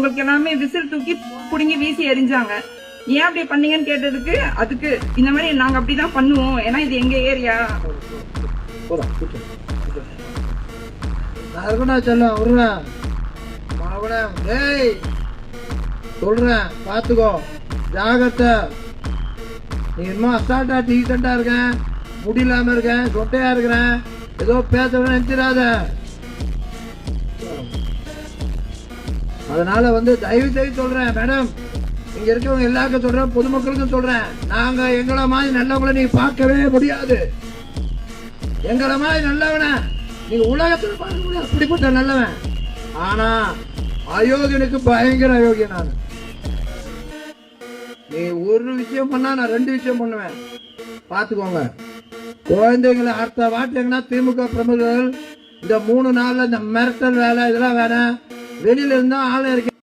அவங்களுக்கு எல்லாமே விசில் தூக்கி புடுங்கி வீசி எரிஞ்சாங்க. ஏன் அப்படி பண்ணீங்கன்னு கேட்டதுக்கு அதுக்கு இந்த மாதிரி நாங்க அப்படிதான் பண்ணுவோம், ஏன்னா இது எங்க ஏரியா. சொல்றேன் பாத்துக்கோ, ஜாகிரதை. நீ இன்னும் அசால்ட்டா டீசெண்டா இருக்கேன், முடியலாம இருக்கேன், சொட்டையா இருக்கிறேன், ஏதோ பேசணும்னு நினைச்சிடாத. அதனால தயவு செய்து சொல்றேன் மேடம், இங்க இருக்கவங்க எல்லாருக்கும் சொல்றேன், பொதுமக்களுக்கும் சொல்றேன், நாங்க எங்களை மாதிரி நல்லவங்களை நீங்க பார்க்கவே முடியாது. எங்களை மாதிரி நல்லவன நீங்க உலகத்துல பார்க்க முடியாது, அப்படிப்பட்ட நல்லவன். ஆனா அயோக்கியனுக்கு பயங்கர அயோக்கியன் நான். நீ ஒரு விஷயம் பண்ணா நான் 2 விஷயம் பண்ணுவேன், பாத்துக்கோங்க. குழந்தைங்களை அடுத்த வாட்டிங்கன்னா திமுக பிரமுகர்கள் இந்த 3 நாள்ல இந்த மிரட்டல் வேலை இதெல்லாம் வேணாம், வெளியில இருந்தா ஆளை இருக்கு.